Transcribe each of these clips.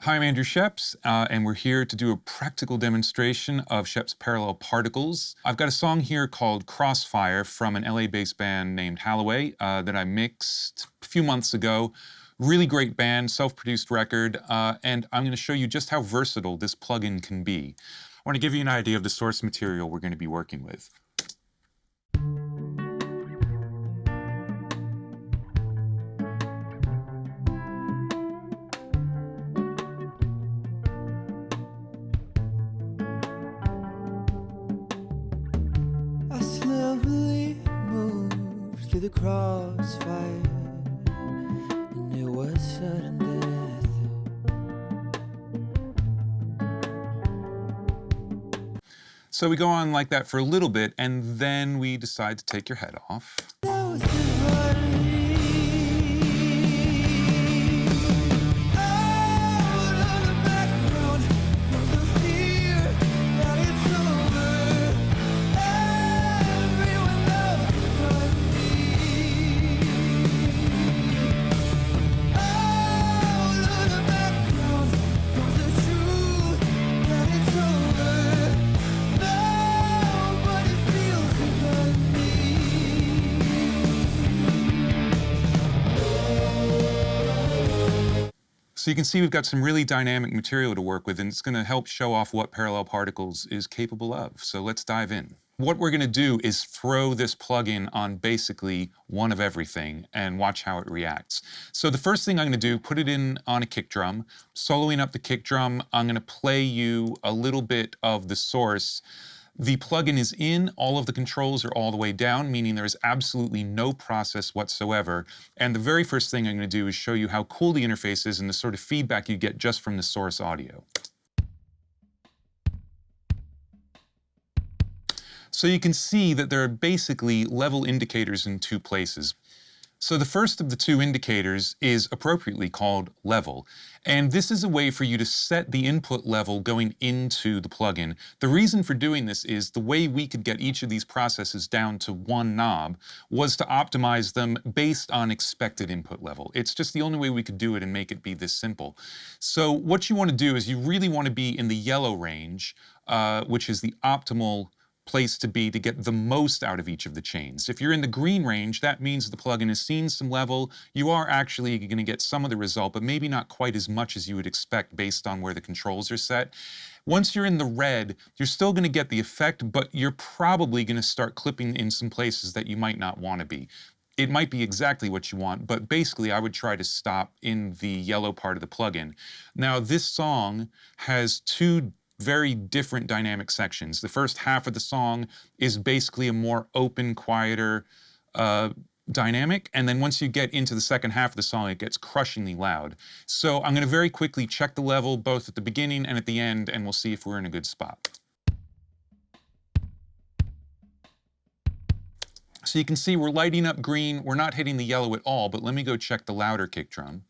Hi, I'm Andrew Scheps, and we're here to do a practical demonstration of Scheps parallel particles. I've got a song here called Crossfire from an LA-based band named Halloway that I mixed a few months ago. Really great band, self-produced record, and I'm going to show you just how versatile this plugin can be. I want to give you an idea of the source material we're going to be working with. I slowly moved through the crossfire, and it was sudden death. So we go on like that for a little bit, and then we decide to take your head off. So you can see we've got some really dynamic material to work with, and it's going to help show off what parallel particles is capable of. So let's dive in. What we're going to do is throw this plugin on basically one of everything and watch how it reacts. So the first thing I'm going to do, put it in on a kick drum. Soloing up the kick drum, I'm going to play you a little bit of the source. The plugin is in, all of the controls are all the way down, meaning there's absolutely no process whatsoever. And the very first thing I'm going to do is show you how cool the interface is and the sort of feedback you get just from the source audio. So you can see that there are basically level indicators in two places. So the first of the two indicators is appropriately called level. And this is a way for you to set the input level going into the plugin. The reason for doing this is the way we could get each of these processes down to one knob was to optimize them based on expected input level. It's just the only way we could do it and make it be this simple. So what you want to do is you really want to be in the yellow range, which is the optimal place to be to get the most out of each of the chains. If you're in the green range, that means the plugin has seen some level. You are actually going to get some of the result, but maybe not quite as much as you would expect based on where the controls are set. Once you're in the red, you're still going to get the effect, but you're probably going to start clipping in some places that you might not want to be. It might be exactly what you want, but basically I would try to stop in the yellow part of the plugin. Now, this song has two very different dynamic sections. The first half of the song is basically a more open, quieter dynamic, and then once you get into the second half of the song, it gets crushingly loud. So I'm going to very quickly check the level both at the beginning and at the end, and we'll see if we're in a good spot. So you can see we're lighting up green, we're not hitting the yellow at all, but let me go check the louder kick drum.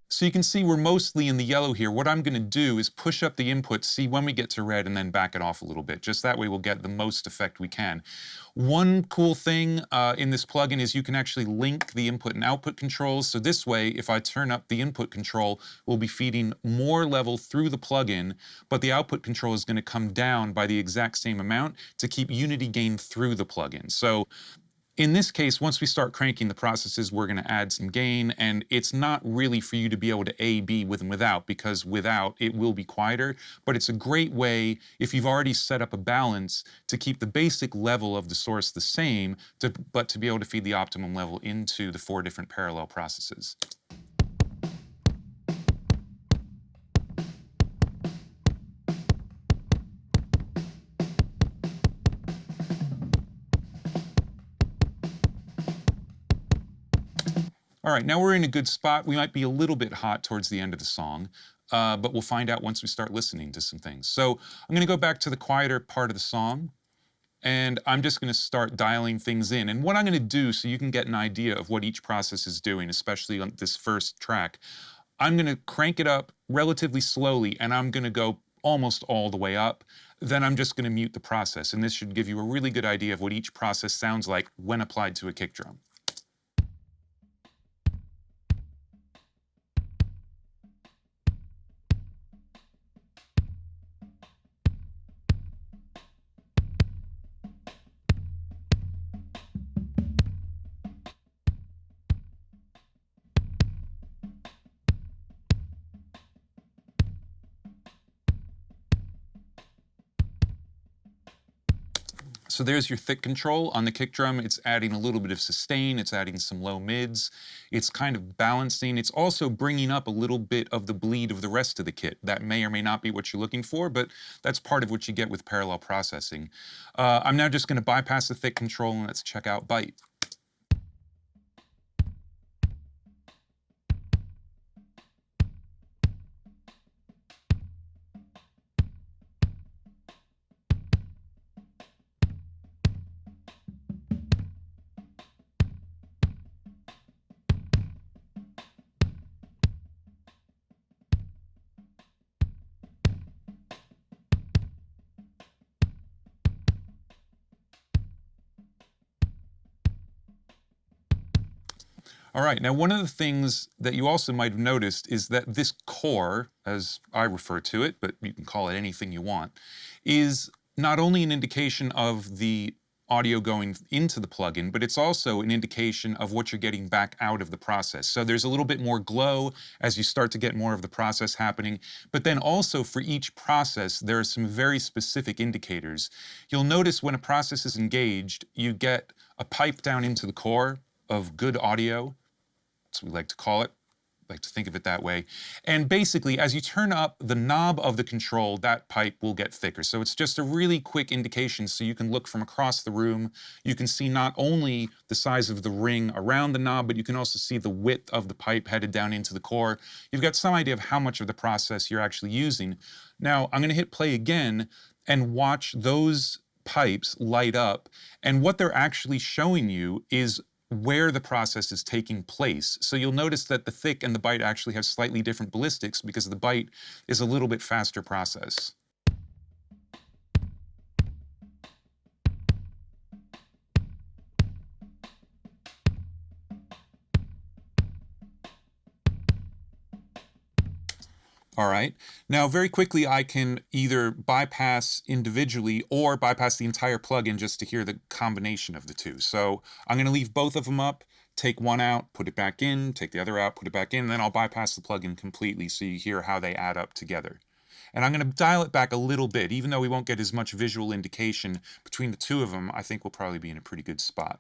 So you can see we're mostly in the yellow here. What I'm going to do is push up the input, see when we get to red, and then back it off a little bit. Just that way we'll get the most effect we can. One cool thing in this plugin is you can actually link the input and output controls. So this way, if I turn up the input control, we'll be feeding more level through the plugin, but the output control is going to come down by the exact same amount to keep unity gain through the plugin. So in this case, once we start cranking the processes, we're going to add some gain, and it's not really for you to be able to A-B with and without, because without, it will be quieter, but it's a great way, if you've already set up a balance, to keep the basic level of the source the same, but to be able to feed the optimum level into the four different parallel processes. All right, now we're in a good spot. We might be a little bit hot towards the end of the song, but we'll find out once we start listening to some things. So I'm going to go back to the quieter part of the song, and I'm just going to start dialing things in. And what I'm going to do, so you can get an idea of what each process is doing, especially on this first track, I'm going to crank it up relatively slowly, and I'm going to go almost all the way up. then I'm just going to mute the process. And this should give you a really good idea of what each process sounds like when applied to a kick drum. So there's your thick control on the kick drum. It's adding a little bit of sustain, it's adding some low mids, it's kind of balancing, it's also bringing up a little bit of the bleed of the rest of the kit. That may or may not be what you're looking for, but that's part of what you get with parallel processing. I'm now just going to bypass the thick control and let's check out bite. All right, now one of the things that you also might have noticed is that this core, as I refer to it, but you can call it anything you want, is not only an indication of the audio going into the plugin, but it's also an indication of what you're getting back out of the process. So there's a little bit more glow as you start to get more of the process happening, but then also for each process, there are some very specific indicators. You'll notice when a process is engaged, you get a pipe down into the core of good audio. That's what we like to call it. I like to think of it that way. And basically, as you turn up the knob of the control, that pipe will get thicker. So it's just a really quick indication so you can look from across the room. You can see not only the size of the ring around the knob, but you can also see the width of the pipe headed down into the core. You've got some idea of how much of the process you're actually using. Now, I'm going to hit play again and watch those pipes light up. And what they're actually showing you is where the process is taking place. So you'll notice that the thick and the bite actually have slightly different ballistics because the bite is a little bit faster process. All right, now very quickly I can either bypass individually or bypass the entire plugin just to hear the combination of the two. So I'm going to leave both of them up, take one out, put it back in, take the other out, put it back in, and then I'll bypass the plugin completely so you hear how they add up together. And I'm going to dial it back a little bit. Even though we won't get as much visual indication between the two of them, I think we'll probably be in a pretty good spot.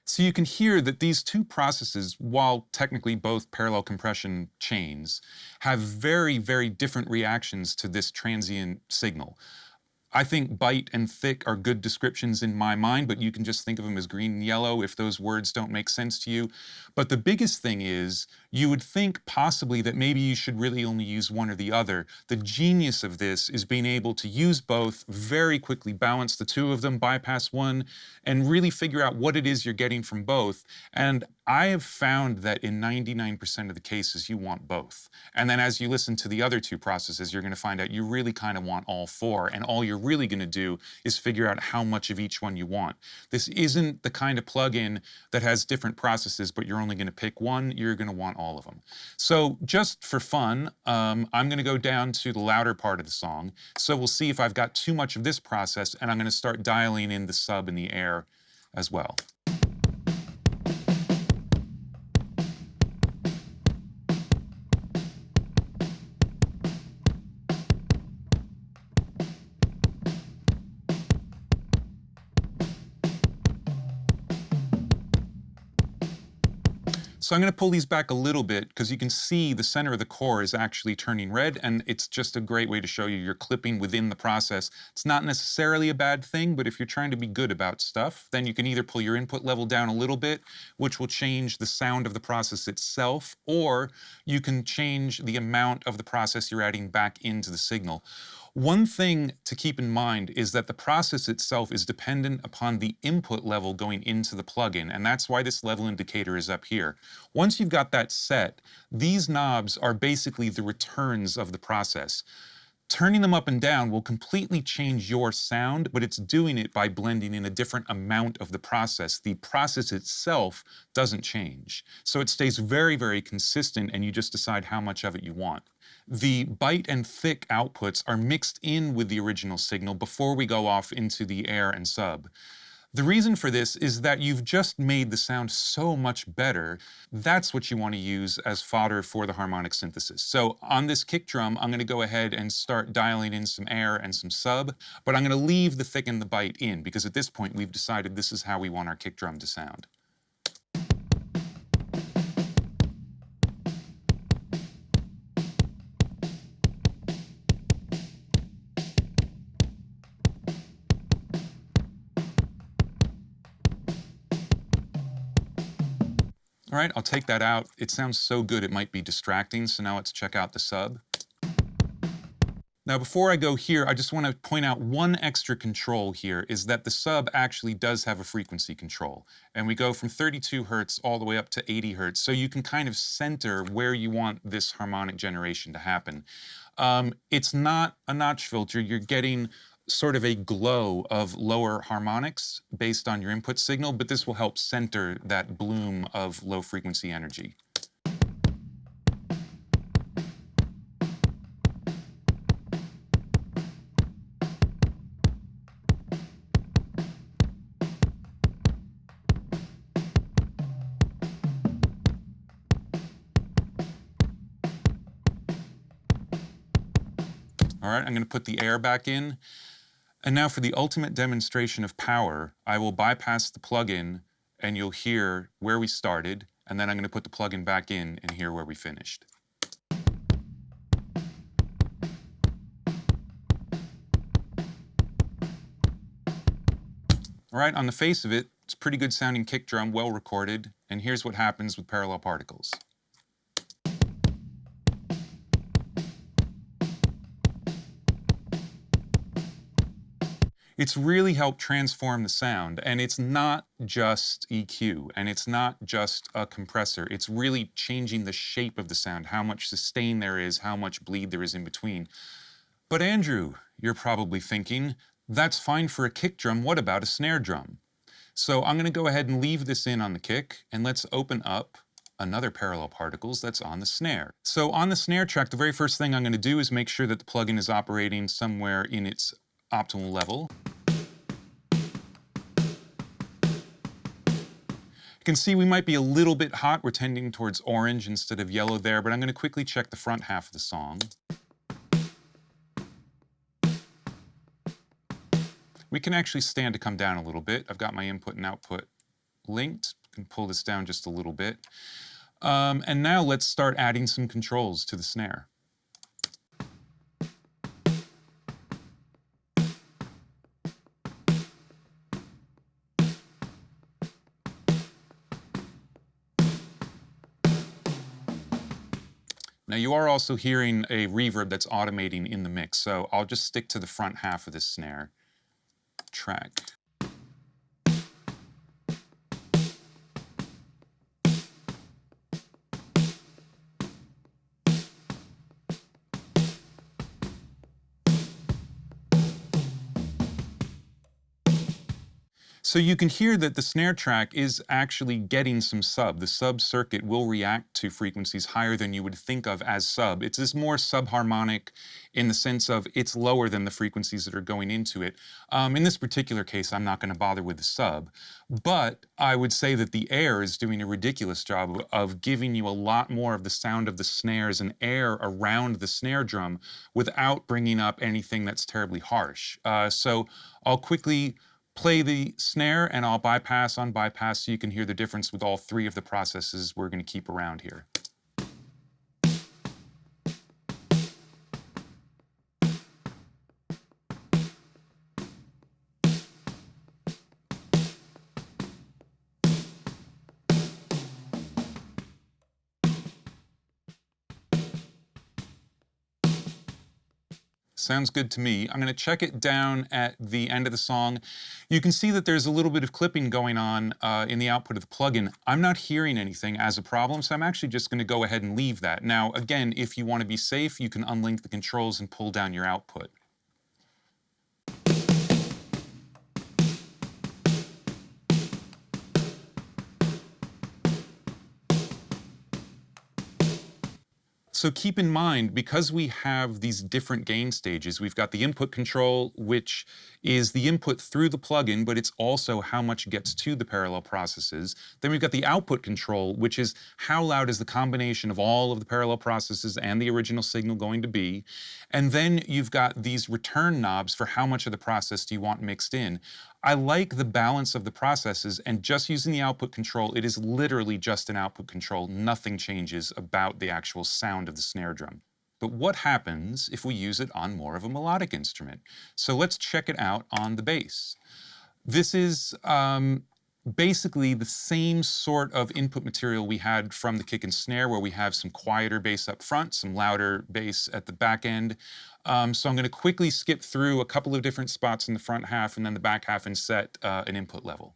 So you can hear that these two processes, while technically both parallel compression chains, have very, very different reactions to this transient signal. I think bite and thick are good descriptions in my mind, but you can just think of them as green and yellow if those words don't make sense to you. But the biggest thing is, you would think possibly that maybe you should really only use one or the other. The genius of this is being able to use both, very quickly balance the two of them, bypass one, and really figure out what it is you're getting from both. And I have found that in 99% of the cases, you want both. And then as you listen to the other two processes, you're going to find out you really kind of want all four, and all you're really going to do is figure out how much of each one you want. This isn't the kind of plugin that has different processes, but you're only going to pick one. You're going to want all of them. So just for fun, I'm going to go down to the louder part of the song. So we'll see if I've got too much of this process, and I'm going to start dialing in the sub and the air as well. So I'm going to pull these back a little bit because you can see the center of the core is actually turning red, and it's just a great way to show you you're clipping within the process. It's not necessarily a bad thing, but if you're trying to be good about stuff, then you can either pull your input level down a little bit, which will change the sound of the process itself, or you can change the amount of the process you're adding back into the signal. One thing to keep in mind is that the process itself is dependent upon the input level going into the plugin, and that's why this level indicator is up here. Once you've got that set, these knobs are basically the returns of the process. Turning them up and down will completely change your sound, but it's doing it by blending in a different amount of the process. The process itself doesn't change. So it stays very, very consistent, and you just decide how much of it you want. The bite and thick outputs are mixed in with the original signal before we go off into the air and sub. The reason for this is that you've just made the sound so much better. That's what you want to use as fodder for the harmonic synthesis. So on this kick drum, I'm going to go ahead and start dialing in some air and some sub, but I'm going to leave the thick and the bite in because at this point we've decided this is how we want our kick drum to sound. All right, I'll take that out. It sounds so good it might be distracting, so now let's check out the sub. Now before I go here, I just want to point out one extra control here, is that the sub actually does have a frequency control. And we go from 32 Hertz all the way up to 80 Hertz, so you can kind of center where you want this harmonic generation to happen. It's not a notch filter. You're getting sort of a glow of lower harmonics based on your input signal, but this will help center that bloom of low frequency energy. All right, I'm going to put the air back in. And now for the ultimate demonstration of power, I will bypass the plugin and you'll hear where we started, and then I'm going to put the plugin back in and hear where we finished. All right, on the face of it, it's a pretty good sounding kick drum, well recorded, and here's what happens with parallel particles. It's really helped transform the sound, and it's not just EQ, and it's not just a compressor. It's really changing the shape of the sound, how much sustain there is, how much bleed there is in between. But Andrew, you're probably thinking, that's fine for a kick drum, what about a snare drum? So I'm going to go ahead and leave this in on the kick, and let's open up another parallel particles that's on the snare. So on the snare track, the very first thing I'm going to do is make sure that the plugin is operating somewhere in its optimal level. You can see we might be a little bit hot. We're tending towards orange instead of yellow there, but I'm going to quickly check the front half of the song. We can actually stand to come down a little bit. I've got my input and output linked. I can pull this down just a little bit. And now let's start adding some controls to the snare. Now you are also hearing a reverb that's automating in the mix, so I'll just stick to the front half of this snare track. So you can hear that the snare track is actually getting some sub. The sub circuit will react to frequencies higher than you would think of as sub. It's this more subharmonic in the sense of it's lower than the frequencies that are going into it. In this particular case, I'm not going to bother with the sub, but I would say that the air is doing a ridiculous job of giving you a lot more of the sound of the snares and air around the snare drum without bringing up anything that's terribly harsh. So I'll quickly play the snare and I'll bypass on bypass so you can hear the difference with all three of the processes we're going to keep around here. Sounds good to me. I'm going to check it down at the end of the song. You can see that there's a little bit of clipping going on in the output of the plugin. I'm not hearing anything as a problem, so I'm actually just going to go ahead and leave that. Now, again, if you want to be safe, you can unlink the controls and pull down your output. So keep in mind, because we have these different gain stages, we've got the input control, which is the input through the plugin, but it's also how much gets to the parallel processes. Then we've got the output control, which is how loud is the combination of all of the parallel processes and the original signal going to be. And then you've got these return knobs for how much of the process do you want mixed in. I like the balance of the processes, and just using the output control, it is literally just an output control. Nothing changes about the actual sound of the snare drum. But what happens if we use it on more of a melodic instrument? So let's check it out on the bass. This is basically the same sort of input material we had from the kick and snare, where we have some quieter bass up front, some louder bass at the back end. So I'm going to quickly skip through a couple of different spots in the front half and then the back half and set an input level.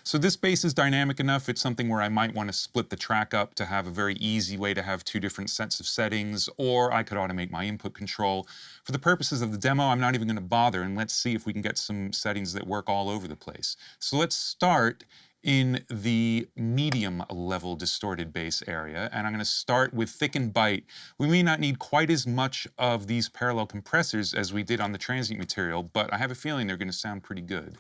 So this bass is dynamic enough. It's something where I might want to split the track up to have a very easy way to have two different sets of settings, or I could automate my input control. For the purposes of the demo, I'm not even going to bother, and let's see if we can get some settings that work all over the place. So let's start in the medium level distorted bass area, and I'm going to start with thick and bite. We may not need quite as much of these parallel compressors as we did on the transient material, but I have a feeling they're going to sound pretty good.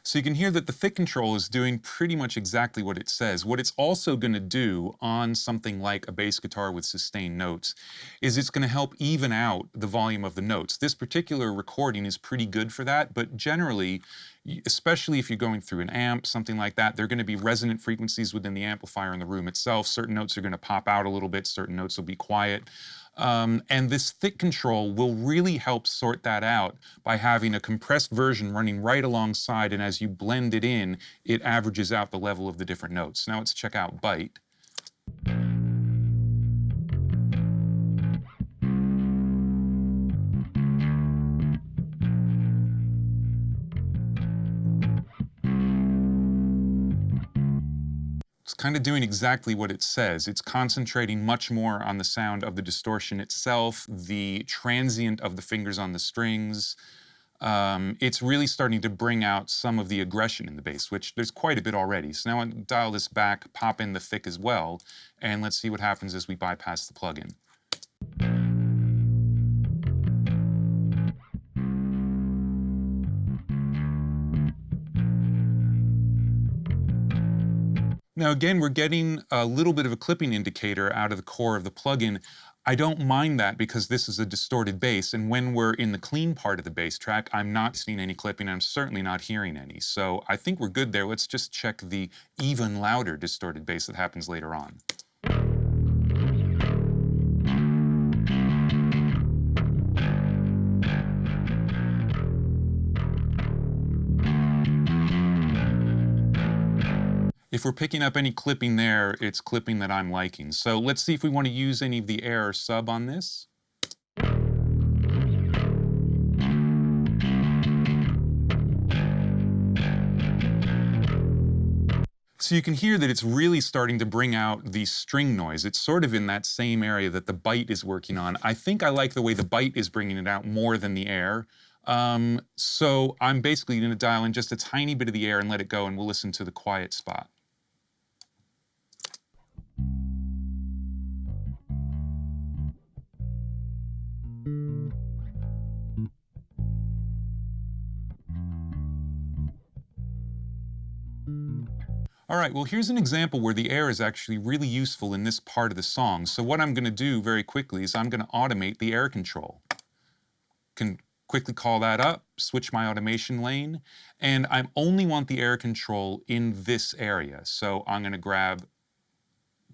So you can hear that the thick control is doing pretty much exactly what it says. What it's also going to do on something like a bass guitar with sustained notes is it's going to help even out the volume of the notes. This particular recording is pretty good for that, but generally, especially if you're going through an amp, something like that, there are going to be resonant frequencies within the amplifier in the room itself. Certain notes are going to pop out a little bit, certain notes will be quiet. And this thick control will really help sort that out by having a compressed version running right alongside, and as you blend it in, it averages out the level of the different notes. Now let's check out bite. It's kind of doing exactly what it says. It's concentrating much more on the sound of the distortion itself, the transient of the fingers on the strings. It's really starting to bring out some of the aggression in the bass, which there's quite a bit already. So now I'll dial this back, pop in the thick as well, and let's see what happens as we bypass the plugin. Now again, we're getting a little bit of a clipping indicator out of the core of the plugin. I don't mind that because this is a distorted bass, and when we're in the clean part of the bass track, I'm not seeing any clipping, I'm certainly not hearing any. So I think we're good there. Let's just check the even louder distorted bass that happens later on. If we're picking up any clipping there, it's clipping that I'm liking. So let's see if we want to use any of the air or sub on this. So you can hear that it's really starting to bring out the string noise. It's sort of in that same area that the bite is working on. I think I like the way the bite is bringing it out more than the air. So I'm basically going to dial in just a tiny bit of the air and let it go, and we'll listen to the quiet spot. All right, well, here's an example where the air is actually really useful in this part of the song. So what I'm going to do very quickly is I'm going to automate the air control. Can quickly call that up, switch my automation lane, and I only want the air control in this area. So I'm going to grab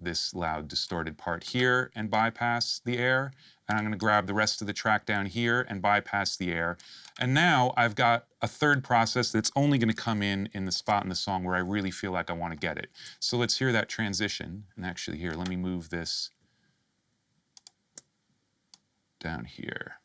this loud distorted part here and bypass the air, and I'm going to grab the rest of the track down here and bypass the air. And now I've got a third process that's only going to come in the spot in the song where I really feel like I want to get it. So let's hear that transition. And actually here, let me move this down here.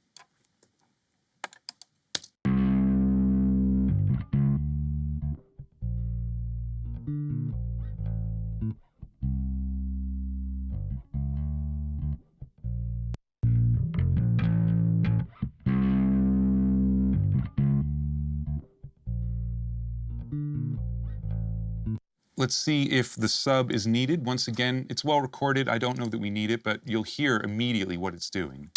Let's see if the sub is needed. Once again, it's well recorded. I don't know that we need it, but you'll hear immediately what it's doing.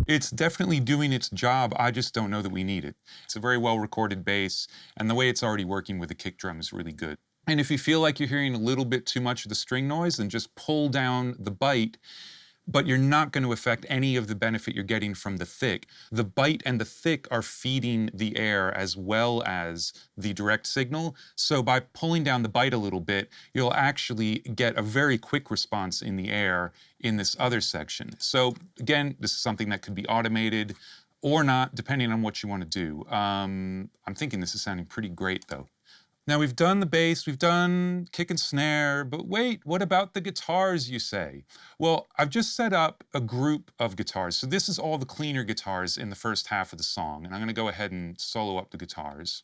It's definitely doing its job, I just don't know that we need it. It's a very well recorded bass, and the way it's already working with the kick drum is really good. And if you feel like you're hearing a little bit too much of the string noise, then just pull down the bite, but you're not going to affect any of the benefit you're getting from the thick. The bite and the thick are feeding the air as well as the direct signal. So by pulling down the bite a little bit, you'll actually get a very quick response in the air in this other section. So again, this is something that could be automated or not, depending on what you want to do. I'm thinking this is sounding pretty great though. Now we've done the bass, we've done kick and snare, but wait, what about the guitars, you say? Well, I've just set up a group of guitars. So this is all the cleaner guitars in the first half of the song, and I'm gonna go ahead and solo up the guitars.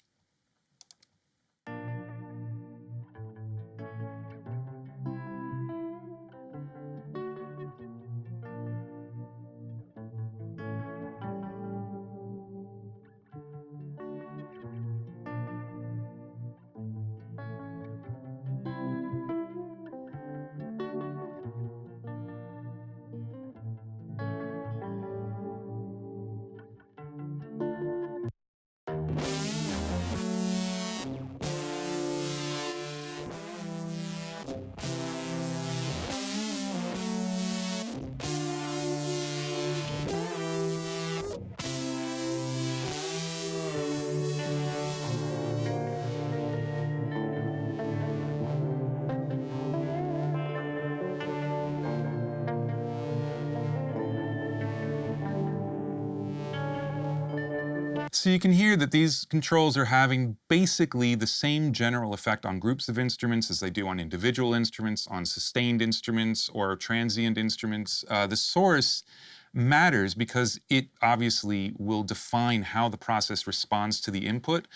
So you can hear that these controls are having basically the same general effect on groups of instruments as they do on individual instruments, on sustained instruments, or transient instruments. The source matters because it obviously will define how the process responds to the input,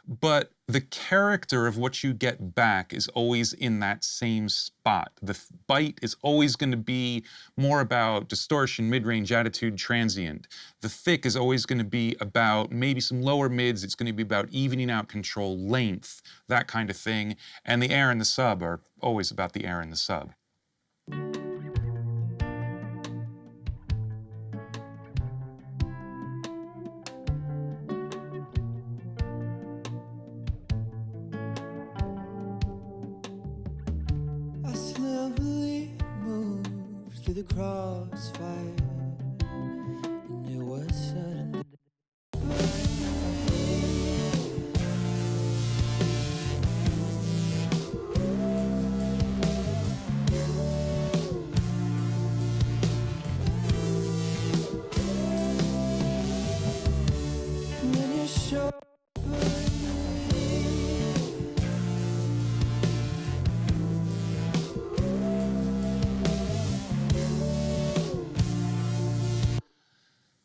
but the character of what you get back is always in that same spot. The bite is always going to be more about distortion, mid-range, attitude, transient. The thick is always going to be about maybe some lower mids. It's going to be about evening out control, length, that kind of thing. And the air and the sub are always about the air and the sub. the crossfire, and it was sudden. When you show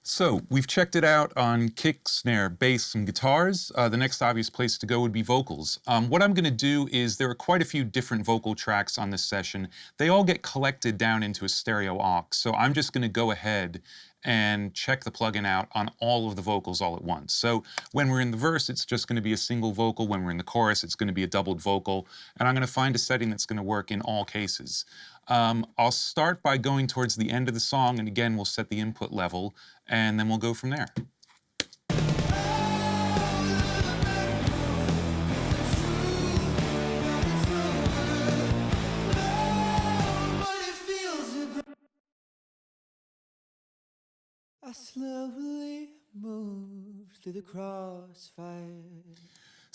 So we've checked it out on kick, snare, bass, and guitars. The next obvious place to go would be vocals. What I'm going to do is there are quite a few different vocal tracks on this session. They all get collected down into a stereo aux. So I'm just going to go ahead and check the plugin out on all of the vocals all at once. So when we're in the verse, it's just going to be a single vocal. When we're in the chorus, it's going to be a doubled vocal. And I'm going to find a setting that's going to work in all cases. I'll start by going towards the end of the song, and again, we'll set the input level, and then we'll go from there. I slowly moved through the crossfire.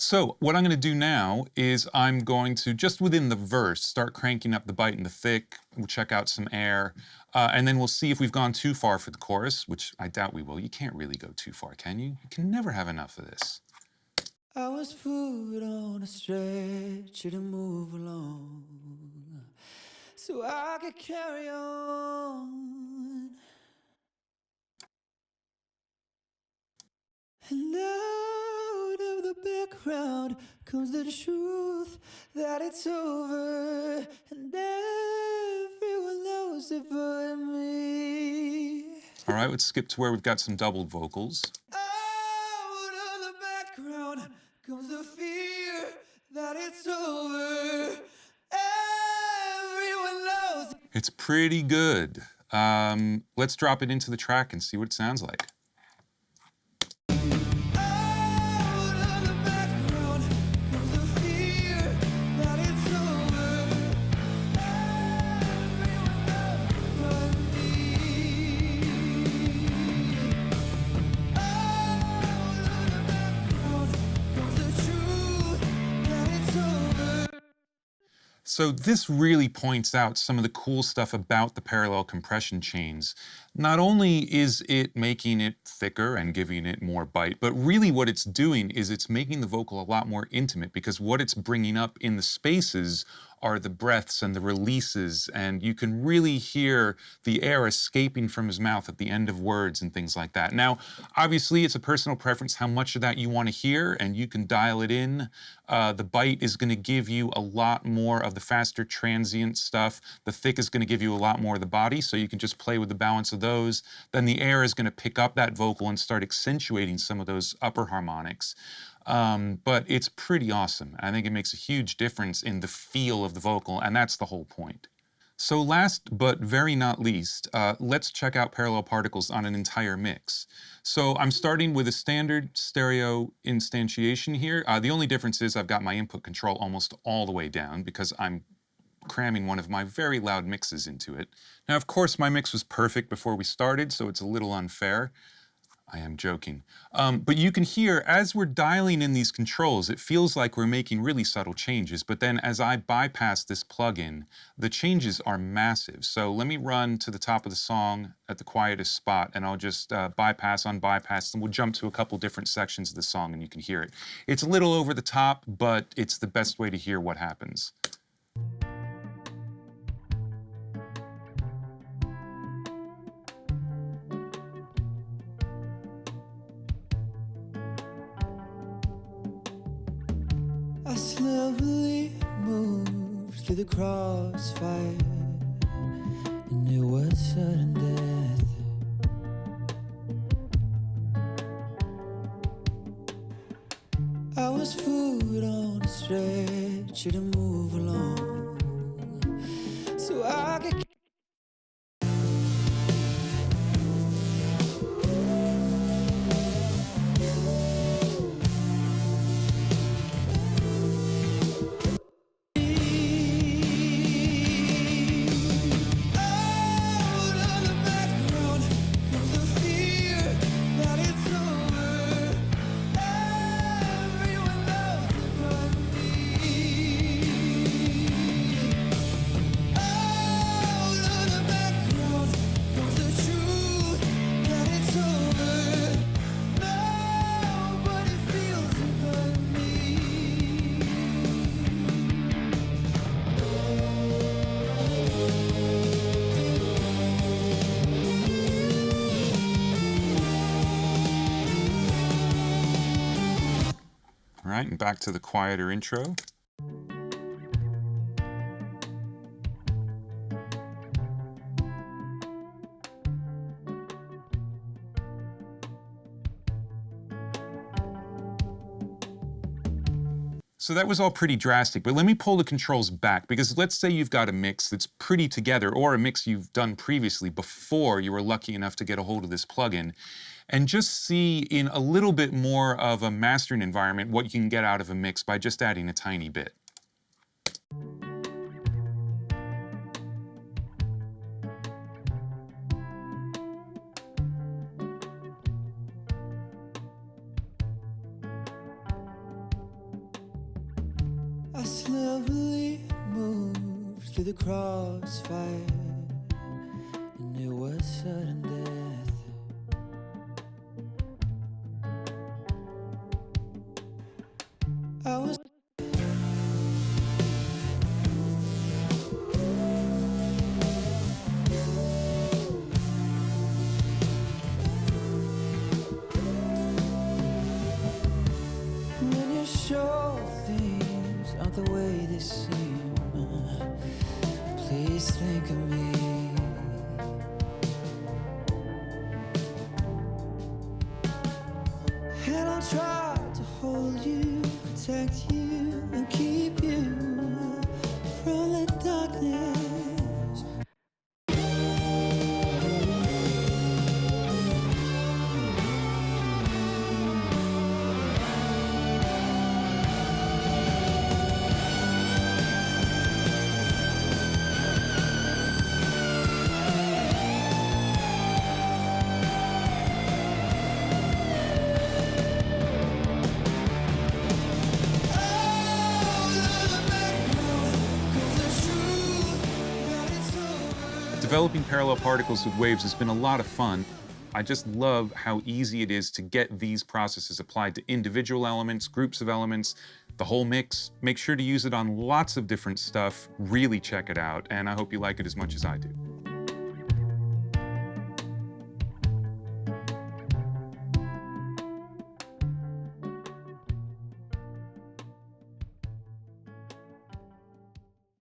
So what I'm going to do now is I'm going to, just within the verse, start cranking up the bite and the thick. We'll check out some air, and then we'll see if we've gone too far for the chorus, which I doubt we will. You can't really go too far, can you? You can never have enough of this. I was put on a stretcher to move along, so I could carry on. And out of the background comes the truth that it's over, and everyone knows it but me. All right, let's skip to where we've got some doubled vocals. Out of the background comes the fear that it's over. Everyone knows. It's pretty good. Let's drop it into the track and see what it sounds like. So this really points out some of the cool stuff about the parallel compression chains. Not only is it making it thicker and giving it more bite, but really what it's doing is it's making the vocal a lot more intimate, because what it's bringing up in the spaces are the breaths and the releases, and you can really hear the air escaping from his mouth at the end of words and things like that. Now, obviously, it's a personal preference how much of that you want to hear, and you can dial it in. The bite is going to give you a lot more of the faster transient stuff. The thick is going to give you a lot more of the body, so you can just play with the balance of those. Then the air is going to pick up that vocal and start accentuating some of those upper harmonics. But it's pretty awesome. I think it makes a huge difference in the feel of the vocal, and that's the whole point. So last but very not least, let's check out parallel particles on an entire mix. So I'm starting with a standard stereo instantiation here. The only difference is I've got my input control almost all the way down because I'm cramming one of my very loud mixes into it. Now, of course, my mix was perfect before we started, so it's a little unfair. I am joking. But you can hear, as we're dialing in these controls, it feels like we're making really subtle changes. But then as I bypass this plugin, the changes are massive. So let me run to the top of the song at the quietest spot, and I'll just bypass, unbypass, and we'll jump to a couple different sections of the song, and you can hear it. It's a little over the top, but it's the best way to hear what happens. I slowly moved through the crossfire, and it was sudden death. I was put on a stretcher to move along, so I could. All right, and back to the quieter intro. So that was all pretty drastic, but let me pull the controls back, because let's say you've got a mix that's pretty together, or a mix you've done previously before you were lucky enough to get a hold of this plugin, and just see in a little bit more of a mastering environment what you can get out of a mix by just adding a tiny bit. I slowly moved through the crossfire, and it was sudden death. I was when you show things aren't the way they seem, please think of me. And I'll try to hold you, protect you, and keep you from the darkness. Developing parallel particles with waves has been a lot of fun. I just love how easy it is to get these processes applied to individual elements, groups of elements, the whole mix. Make sure to use it on lots of different stuff. Really check it out, and I hope you like it as much as I do.